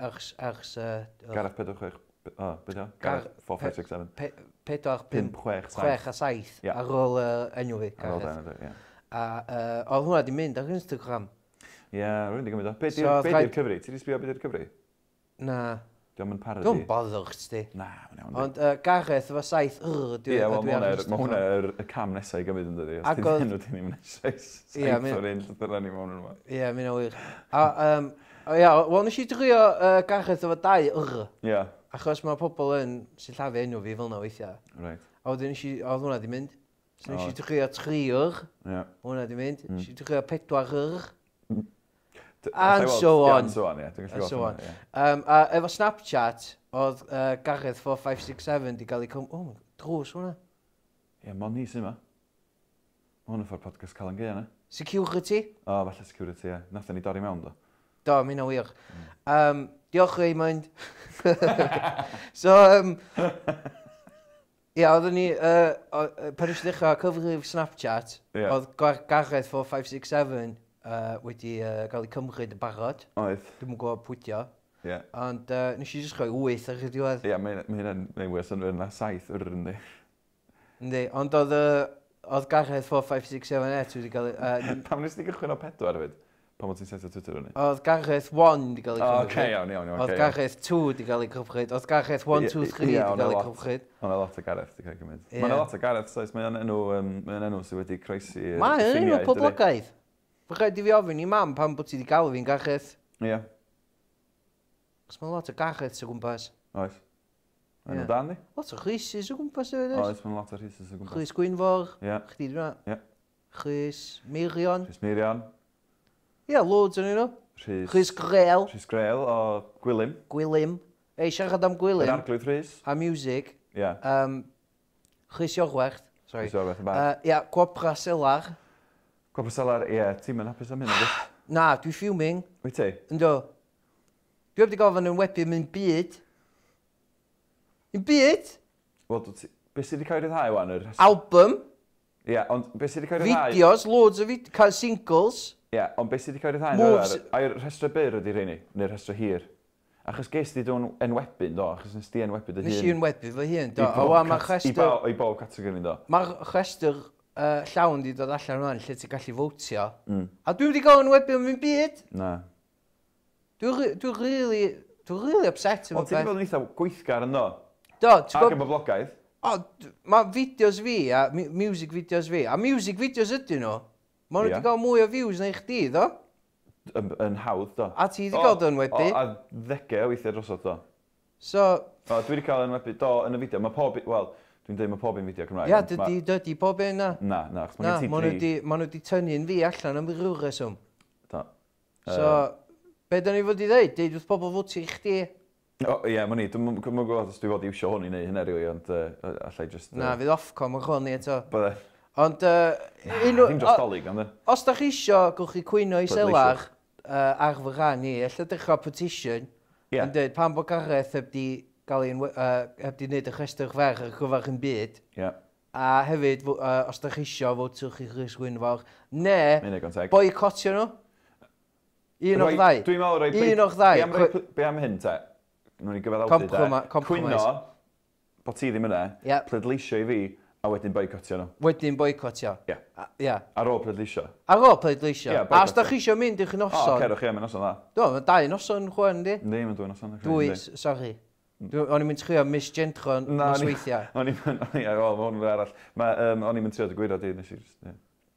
ers... Gareth 46, o, beth o? Gareth 4, 5, 6, 7. 4, 5, 5, 6, 6 a 7 Ie. ar ôl enw fi, Ar ôl Gareth. dan, ie. A oedd hwnna di mynd ar Instagram. Ie, rwy'n di gymryd o. Be So, di'r rhaid- cyfri? Ti di sbio beth di'r cyfri? Na, Diolch yn parod dwi'n i. boddwch chdi. Na, mae'n iawn. Ond Gareth efo 7 Ie, wel, mae hwnna y cam nesau i gymryd yn dydi. Os Ac ti'n oedd- enw ti'n ddim nesau. Ie, Saith mi- o'r un, llythyr ni mewn yma. Ie, mi'n awyr. Wel, nes i drio Gareth efo 2 Ie, achos mae pobl yn sy'n llafu enw fi fel na weithiau. reit. A wedyn oedd hwnna di mynd. So nes i O. drio 3 Ie. hwnna di mynd. Mm. Nes i drio 4 Allai And weld- so ie, on. And so on, ie. Dwi'n And gallu so gweld on. hwnna, ie. A efo Snapchat, oedd Gareth 4567 di gael ei drws hwnna. Ie, mon ni sy'n yma. Mae hwn yn ffordd podcast Calan Gaea, ne? Security. O, falle security, ie. Nath ni dorri mewn, do. Do, mi'n wir. Diolch Raymond. So, ia, oedden ni, pan ysdi ddechrau cyfrif Snapchat, Ie. oedd Gareth 4567 wedi cael ei cymryd yn barod. Oedd. Dwi'n mwyn gwybod pwydio. Ie. Ond nes i jyst rhoi 8 ar y diwedd. Ie, mae hynna'n wers yn yna 7 yr yndi. Yndi, ond oedd Gareth 4567 wedi cael ei... Pam nes ti gychwyn o 4 hefyd? Pam oedd ti'n set o Twitter hynny? Oedd Gareth 1 wedi cael ei O, cymryd. oce, iawn, iawn, iawn. Oedd Gareth 2 wedi cael ei cymryd. Oedd Gareth 1, 2, 3 wedi cael ei cymryd. Ond e lot o Gareth di cael ei cymryd. Ie. Mae'n lot o Gareth, soes, mae'n enw sydd wedi croesi Mae'n enw poblogaidd. Fy rhaid i fi ofyn i mam pan bod ti wedi gael fi'n Gareth. Ie, Cos mae lot o Gareth o gwmpas. oes. Ie. Enw dan di? Lot o Rhysys o gwmpas hefyd oes. Oes, mae'n lot o rhysys o gwmpas. Rhys Gwynfor. Ie. Chdi dwi'n Ie. Rhys Meirion. Rhys Meirion. Ie, loads o'n nhw. Rhys... Rhys Grel. Rhys Grel o Gwilym. Gwilym. Ei, siarad am Yr Gwilym. arglwydd Rhys. A music. Ie. Rhys Iorwerth. Sorry. Rhys Iorwerth yn bar. Ie, Gwopra Selar. Gwobr Selar, ie, ti'n mynd hapus am hynny, dwi? Na, dwi fuming. Wyt ti? Ynddo. Dwi wedi gofyn yn webu mynd byd. Yn byd? Wel, beth sydd wedi cael ei ryddhau wan? Album. Ie, ond beth sydd wedi cael ei ryddhau? Fideos, loads o cael singles. Ie, ond beth sydd wedi cael ei ryddhau? Moves. A'r rhestro byr ydi rheini, neu'r rhestro hir. Achos ges ti dwi'n enwebyn, do, achos nes ti enwebu dy hun. Nes i yn webu fy hun, do. A wan mae'r rhestr... I bob categori, do. Mae'r rhestr llawn di dod allan rwan lle ti'n gallu fwtio. Mm. A dwi wedi gael yn webu yn mynd byd. Na. Dwi'n really upset Ond efo ti wedi beth. bod yn eitha gweithgar yn do? Do, ti'n Ac gwybod... yn boblogaidd? O, mae fideos fi a music videos fi. A music videos ydyn nhw. Mae nhw Ie. wedi cael mwy o views na i chdi, do? Yn hawdd, do. A ti wedi cael yn webu. A ddegau o weithiau drosodd, do. So, O, dwi wedi cael yn webu, do, yn y fideo. Mae pob... Wel, dwi'n dweud mae pob un fideo Cymraeg. ia, ond ma- dydy pob un na. Na, na, achos Na, mae maen gen ti nhw wedi tynnu'n fi allan am ryw reswm. Do. So, be da ni fod i ddeud? Deud wrth bobl fod i chdi? O, ie, mae ni. Dwi'n gwybod os dwi fod i iwsio hwn i neu hynny, rili, ond allai just... Na, fydd Ofcom yn chwilio ni eto. Bydde. Ond, Dim dros dolyg, ond os da chi isio, gwch chi cwyno i Pleidleisio. selar ar fy rhan i, ella dechrau petition, Ie. yn dweud pan bod Gareth heb di gael ein, heb di wneud y rhestr fer ar gyfer yn byd, Ie. a hefyd, os da chi isio, fotwch chi Rhys Gwynfor, ne, Mae'n egon teg. boicotio nhw. Un o'r ddau. Dwi'n meddwl roi... Un o'r ddau. Be am hyn, te? Nw'n i gyfeddawdu, te? Compromise. Cwyno, bod ti ddim yna, Ie. pleidleisio i fi, a wedyn boicotio nhw. Wedyn boicotio. Ie. Ie. Ar ôl pleidleisio. Ar ôl pleidleisio. Ie, A os boicotio. da chi isio mynd i'ch O, noson. cerwch, ie, mae'n noson dda. Do, mae 2 noson chwan, di? Yndi, mae'n dwi'n noson. Dwy, sori. O'n i'n mynd trio Miss Gentro Na, nos ni- weithiau. O'n i'n mynd, ie, wel, mae hwn yn arall. O'n i'n mynd trio dy gwirod i, nes i just... ie.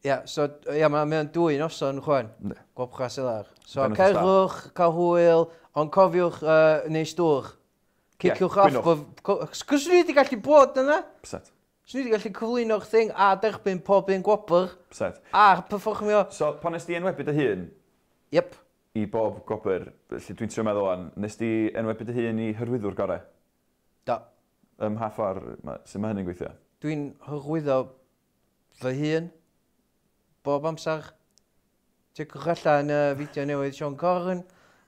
Ie, so, ie, mae'n 2 noson chwan. Yndi. Gwopra selar. So, Benwth cerwch, cael hwyl, ond cofiwch neu stwr. Ciciwch Ie, off. Cos ni wedi gallu bod yna? Pset. Cos ni wedi gallu cyflwyno'r thing a derbyn pob un gwobr. Pset. A perfformio. So, pan nes di enwebu dy hun Yep. i bob gwobr, lle dwi'n trio meddwl wan, nes di enwebu dy hun i hyrwyddwr gorau? Da. Ha ffordd, sut mae hynny'n gweithio? Dwi'n hyrwyddo fy hun. Bob amser. Tecwch allan fideo newydd Sean Corrin.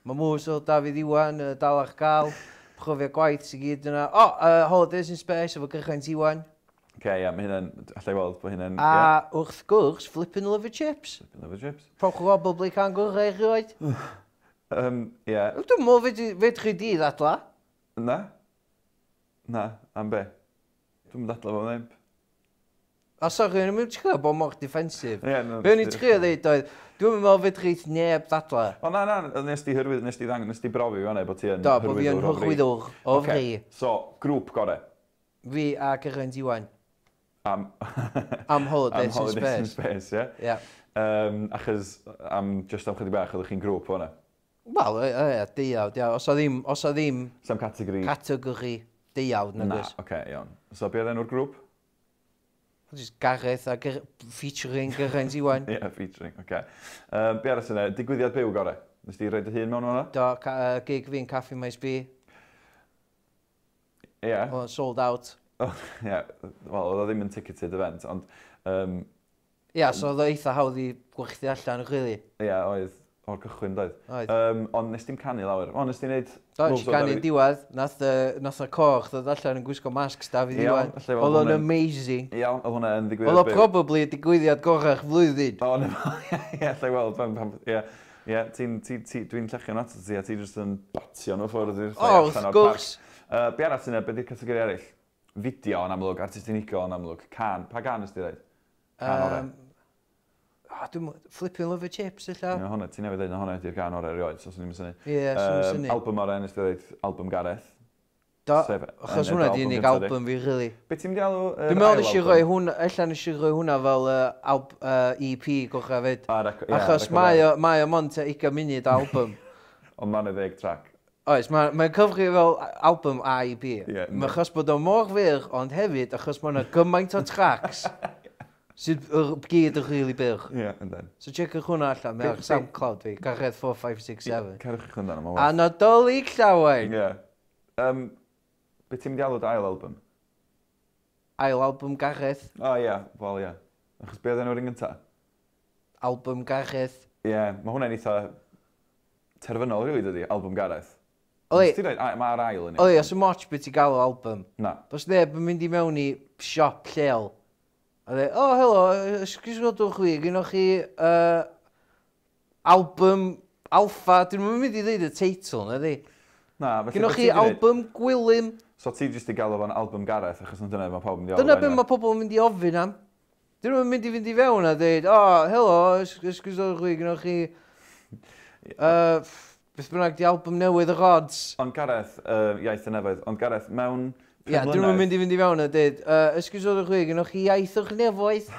Mae mwys o David Iwan dal ar gael. chofio gwaith sy'n gyd yna. Holidays in Space efo Gyrchain T1. Ie, mae hynna'n, allai weld bod hynna'n... A wrth gwrs, Flippin' Liver Chips. Flippin' Liver Chips. Probably can gwrdd erioed. Ie. Dwi'n meddwl fedri di ddadla. Na? Na, am be? Dwi'n dadla fo ddim. A sori, yn ymwneud ti'n bod mor defensif. Ie, no. Be o'n i'n trio ddeud oedd, dwi'n meddwl fedri neb ddadla. O, na, nes di hyrwydd, nes di brofi fanna bod ti yn Do, bod fi yn hyrwyddwr o fri. So, grŵp gore. Fi a Gyrchain T1. Am Holidays in in Space. Space, ie. Ie. Achos, just am chydig bach, oeddech chi'n grŵp hwnna. Wel, deiawd, ia. Os o ddim Sam categori? categori deiawd na Na, gwrs. oce, iawn. So, be oedd enw'r grŵp? Just Gareth a featuring Gyrchain T1. Ie, featuring, oce. Be arall yna, digwyddiad byw gore? Nes di roed y hun mewn hwnna? Do, gig fi'n Caffi Maes B. Ie. Sold out. Ie, wel, oedd o ddim yn ticketed event, ond... Ia, so oedd o eitha hawdd i gwerthu allan, really. Ie, oedd o'r cychwyn, doedd. Oedd. Ond nes di'n canu lawer. O, nes di'n neud... Do, nes i ganu'n diwedd, nath y coch ddod allan yn gwisgo masks da fi Iawn, diwedd. allai weld Oedd o'n hwnna'n- amazing. Iawn, oedd hwnna yn Oedd ddigwyddiad o byw. probably digwyddiad gorach flwyddyn. O, ie, allai weld, ie, dwi'n llechio'n ato ti, a ti jyst yn batio nhw ffwrdd i'r O, wrth gwrs. Be arall sy'n be di'r categori eraill? Fideo yn amlwg, artist unigol yn amlwg, can. Pa gan ysdi dweud? Can ore. Flippin' Liver Chips, illa. Honna, ti'n nefyd dweud na honna ydy'r gan ore erioed, so sy'n ni'n syni. Ie, sy'n syni. Album ore, nes di dweud, album Gareth. Do, Sef, achos yn hwnna y di unig album gynta album fi, really. Be ti'n mynd i alw Dwi'n meddwl nes i roi hwnna, allan nes i roi hwnna fel EP gocha fyd. Achos mae o mond 20 munud album. Ond ma'n y 10 track. Oes, mae'n cyfri fel album a EP. Ie, Mae achos bod o mor fyr, ond hefyd achos mae yna gymaint o tracks sydd gyd yn rili byr. Ie, yndden. So checkwch hwnna allan, mae ar SoundCloud fi, Gareth 4, 5, 6, 7. Cerwch eich hwnna, yma. A Nadolig llawen. Ie. Be ti'n mynd i alw dy ail album? Ail album Gareth, O ie, wel ie. Achos be oedd enw'r un gynta? album Gareth. Ie, mae hwnna'n eitha terfynol rili dydi, album Gareth. Oi, Nes ti dweud, mae'r ail yn oi, os y moch beth i gael o album. Na. Os neb yn mynd i mewn i siop lleol. A dweud, o, helo, ysgwysgodwch fi, gynnwch chi album Alpha, dyn nhw'n mynd i ddweud y teitl, na di? Na, felly... Gynnwch be chi ti 'di neud? album Gwilym. So ti jyst i gael o'n album Gareth, achos na dyna mae pawb yn di alw Dyna fan, beth ie? mae pobl yn mynd i ofyn am. Dyn nhw'n mynd i fynd i fewn a dweud, o, helo, ysgwysgodwch fi, gynnwch chi... Beth bynnag di album newydd y rods. Ond Gareth, iaith y nefoedd, ond Gareth, mewn Ia, dyn nhw'n mynd i fynd i fewn a dweud, ysgwysgodwch chi, gynnwch chi iaith o'ch nefoedd.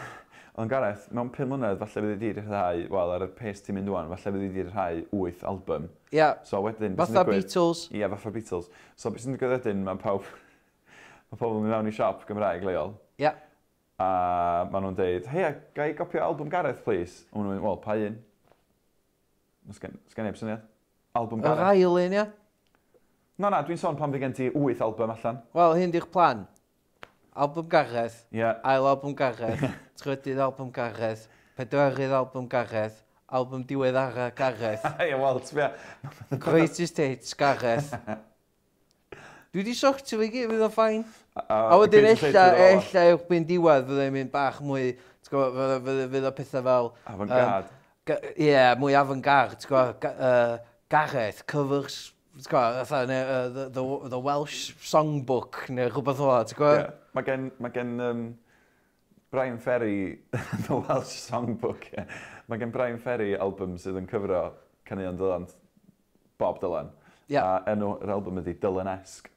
Ond Gareth, mewn 5 mlynedd, falle fydd i di rhai, wel, ar y pace ti'n mynd wan, falle fydd i di rhai 8 album. Ia, So wedyn... be sy'n fatha digwydd- Beatles. Ie, fatha Beatles. So beth sy'n digwydd wedyn, mae pawb... Mae pobl yn mynd mewn i siop Gymraeg leol. Ia. A maen nhw'n deud, hei, ga i gopio album Gareth, please? A maen nhw'n mynd, wel, pa un? Sgen neb syniad? Album Yr Gareth? ail un, ia. No, na, dwi'n sôn pan fi gen ti 8 album allan. Wel, hyn di'ch plan. Album Gareth, Ie. ail album Gareth, trydydd album Gareth, pedwerydd album Gareth, album diweddara Gareth, Ie, wel, ti'n bia. Greatest Hits Gareth. Dwi wedi sortio fi gyd, fydd o'n ffain. A wedyn ella yw'ch byn diwedd, fydd o'n mynd bach mwy, fydd o pethau fel... Avant-garde. Ie, mwy avant-garde, ti'n gwybod, Gareth, covers, ti'n gwybod, the Welsh Songbook, neu rhywbeth o, ti'n gwybod? Mae gen Brian Ferry, The Welsh Songbook, ie. Mae gen Brian Ferry album sydd yn cyfro Caneuon Dylan, Bob Dylan. Ie. A enw yr album ydi Dylan-esque.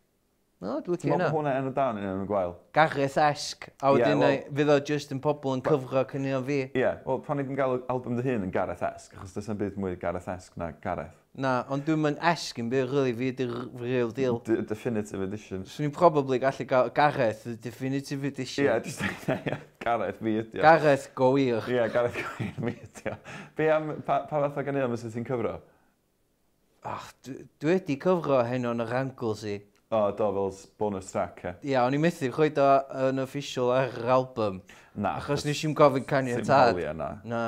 No, dwi'n Ti'n licio meddwl hynna. hwnna enw dawn yn enw gwael? Gareth-esque, a Ie, wedyn wel- fydd o just yn pobl yn cyfro cynnig fi. Ie, wel, pan i ddim gael album dy hun yn Gareth-esque, achos does yna byd mwy Gareth-esque na Gareth. Na, ond dwi'n mynd esg yn bydd really fi ydy'r real deal. Definitive edition. So ni'n probably gallu gael Gareth, the definitive edition. Ie, just Gareth fi ydi o. Gareth go wir. Ie, Gareth Gwyn fi ydi o. Be am, pa fath o ganeuon fysa ti'n cyfro? Ach, dwi wedi cyfro hyn o'n yr angles i. O, do, fel bonus track, ie. Ia, o'n i methu chweud o yn official ar yr album. Na. Achos nes i'n gofyn canu Sim tad. holiau, na. Na.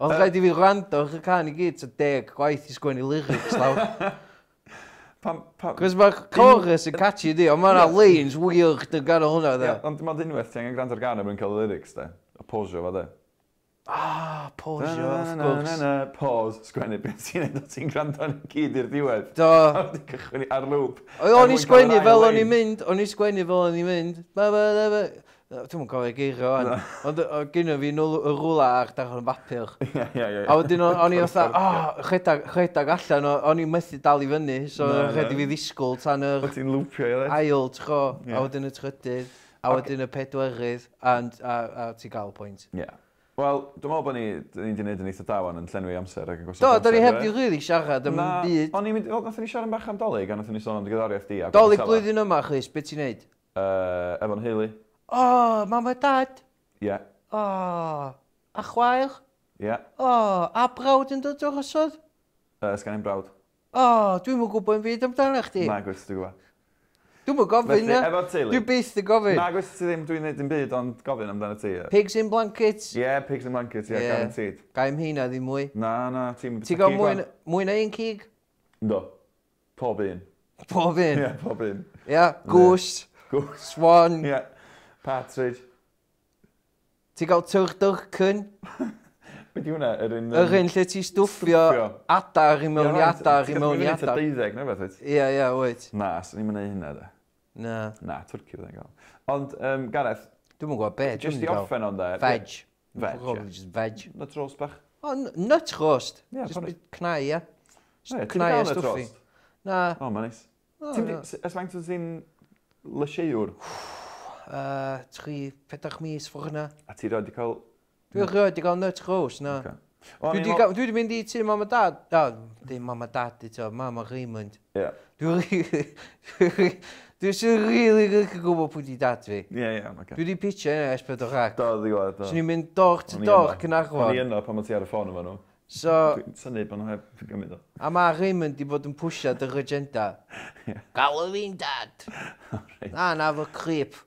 Oedd rhaid i fi rando o'ch y can i gyd, so 10 gwaith i sgwennu lyrics lawr. Cos mae chorus yn catchy di, ond mae yna lanes wych dy gan o hwnna dda. Ond dim ond unwaith, ti'n gwrando ar gan efo'n cael y lyrics, da. A posio fo, da. Posio, of course. Pause, sgwennu beth ti'n neud o ti'n gwrando yn gyd i'r diwedd. Do. A wedi cychwyn ar loop. O'n i sgwennu fel o'n i'n mynd, Dwi'n mwyn gofio geirio o'n. Ond gyda fi y rwla ar dach o'n bapur. A wedyn o'n i fatha, rhedag allan, o'n i'n methu dal i fyny, so rhaid i fi ddisgwyl tan yr ail, tro, a wedyn y trydydd, a wedyn y pedwerydd, a ti gael pwynt. Wel, dwi'n meddwl bod ni wedi gwneud yn eitha dawan yn llenwi amser ac yn gosod amser. Do, da ni heb di rili siarad am byd. O'n i'n mynd, nath ni siarad yn bach am dolyg, a nath ni sôn am digydoriaeth di. Dolyg blwyddyn yma, Chris, beth ti'n neud? Efo'n heulu. Mam a dad? Ie. A chwaer? Ie. A brawd yn dod o'r ysod? Sgan i'n brawd. Dwi'n mwyn gwybod yn byd amdano chdi. Na, gwrs, dwi'n gwybod. Dwi'n mwyn gofyn, ia? Efo'r teulu. Dwi'n byth yn gofyn. Na, gwrs ti ddim, dwi'n neud yn byd, ond gofyn amdano ti. Pigs in blankets? Ie, pigs in blankets, ie, guaranteed. Gaim hynna ddim mwy. Na, ti'n... Ti'n gael mwy na un cig? Do. Pob un. Pob un? Ie, pob un. Ie, goose. Swan. Ie. Partridge. Ti'n gael turdurcyn? Be di hwnna? Yr un lle ti stwffio adar i mewn i adar i mewn i adar. Ti'n gael 12, neu beth? Ie, wyt. Na, swn i'n mynd hynna, da. Na, twrci fydda'n gael. Ond, Gareth... Dwi'n mwyn gwybod beth. Just i offen o'n da. Veg. Veg. Nut roast bach. Nut roast? Just cnau, ia? Cnau a stwffi? Na. O, ma'n neis. Ys faint ti'n lysiewr? 3-4 mis ffwrdd hynna. A ti roed i cael... Dwi'n roed i cael nut roast, na. Dwi wedi mynd i ti mam a dad. Dim mam a dad, mam a Raymond. Ie. Dwi'n sy'n rili gwybod pwy di dad fi. Ie, oce. Dwi wedi pitio yna S4 Rac. Do, di gweld, do. Swn i'n mynd door to door Cynarfon. O'n i yno pan o ti ar y ffôn efo nhw. So... Sa'n neud pan nhw heb gymryd o. A mae Raymond di bod yn pwsiad yr agenda. Galw fi'n dad. Na fo creep.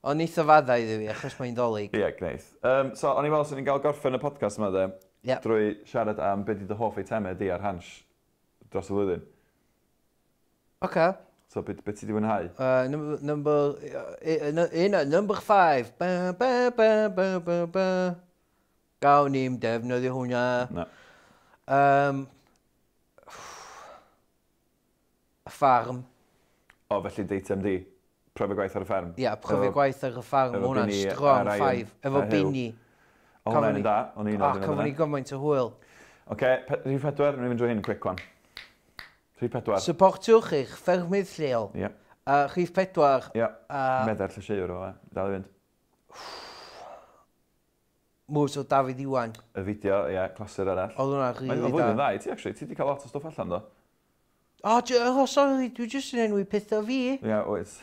O'n eitha fadda iddi fi, achos mae'n dolyg. Ie, gneith. So, o'n i'n meddwl sy'n ni'n cael gorffen y podcast yma, de. Drwy siarad am beth i dy hoff eitemau di ar Hans dros y flwyddyn. Oce. So, beth ti di wynhau? Number 5. Gawn ni'n defnyddio hwnna. Na. Ffarm. O, felly deitem di? Pryfu gwaith ar y ffarm? Ia, pryfu gwaith ar y ffarm. Hwna'n strong 5. Efo bini. O, hwnna'n un da. Cofyn ni gymaint o hwyl. Oce, rhif 4, ni'n mynd drwy hyn, quick one. Rhif 4. Supportwch eich ffermydd lleol. Ie. Rhif 4. Ie. Medar llysiewr o, dal i fynd. Mwys o David Iwan. Y fideo, ie, clasur arall. Oedd hwnna rili da. Mae'n flwyddyn dda i ti, actually. Ti wedi cael lot o stwff allan, do? Sori, dwi jyst yn enwi pethau fi. Ie, oes.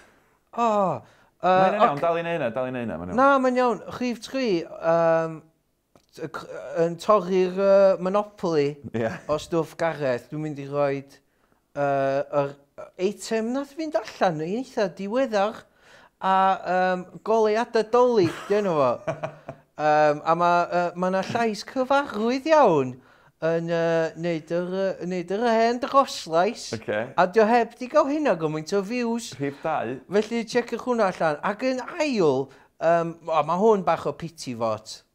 Mae'n iawn, dal i neud. Na, mae'n iawn. Rhif 3, yn torri'r Monopoly o stwff Gareth, dwi'n mynd i roi yr eitem nath fynd allan yn eitha diweddar a goleuadau dolyg, di enw fo. A mae yna llais cyfarwydd iawn yn neud yr hen droslais. A dio heb di gael hynna gymaint o views. Rhif 2. Felly checiwch hwnna allan. Ac yn ail, mae hwn bach o pity fot.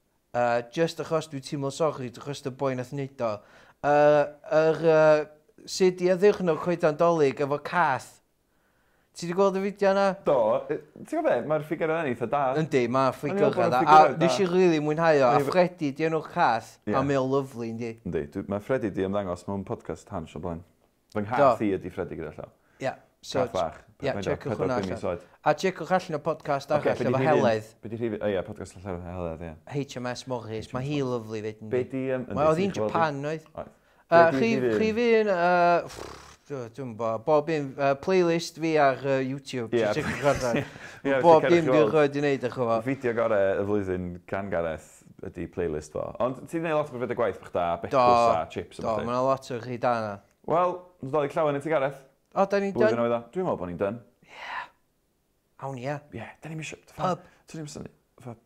Just achos dwi teimlo sori, achos y boi nath neud o. Sut i addurno coedan dolyg efo cath. Ti wedi gweld y fideo yna? Do. Ti'n gwybod beth? Mae'r ffigur yna'n eitha da. Yndi, mae'r ffigur yna. A nes i rili mwynhau o. A Freddy di enw'r cath. A mae'n lyflu, yndi. Yndi. Mae Freddy di ymddangos mewn podcast Hans o blaen. Fy nghath i ydi Freddy gyda llaw. Ia. Cath fach. Ia, checwch hwnna allan. A checwch allan o podcast arall efo Heledd. Be di rhif... Ie, podcast allan efo Heledd, ie. HMS Morris. Mae hi lyflu, fyd. Be di... Oedd hi'n Japan, oedd? Rhif un... Dwi'n bob un playlist fi ar YouTube. Bob dim dwi'n rhaid i wneud eich o. Fideo gorau y flwyddyn gan Gareth ydi playlist fo. Ond ti'n gwneud lot o beth y gwaith bych da, becws a chips. Do, mae'n lot o chi da na. Wel, dwi'n dod i llawen i ti Gareth. O, da ni'n dyn? Dwi'n meddwl bod ni'n dyn. Ie. Awn ia. Ie, da ni'n mysio. Pub. Ti'n ni'n mysio,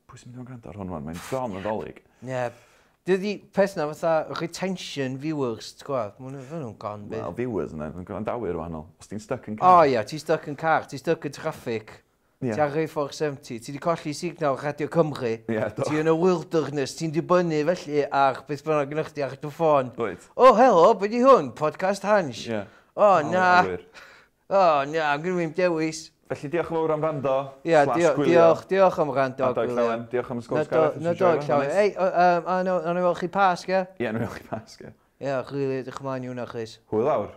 pwy sy'n mynd i'n gwrando ar hwn, mae'n bron yn dolyg. Ie. Dydy peth na fatha retention viewers, ti'n gwybod? Mae nhw'n gan beth. Wel, viewers yna, yn gwrandawyr wahanol. Os ti'n stuck yn O car. ia, ti'n stuck yn car, ti'n stuck yn traffic. Ti ar A470, ti wedi colli signal Radio Cymru. Ti yn y wilderness, ti'n dibynnu felly ar beth bynnag gyda chdi ar dy ffôn. O, helo, beth di hwn? Podcast Hans. O, na. O, na, I'm gonna dewis. Felly diolch yn fawr am rando. Ia, diolch am rando. Diolch am sgwrs gareth. Na dog llawen. Ei, a nhw fel chi pasg, ie? Ie, nhw fel chi pasg, ie. Ie, rili, ydych ymlaen i hwnna, Chris. Hwyl awr.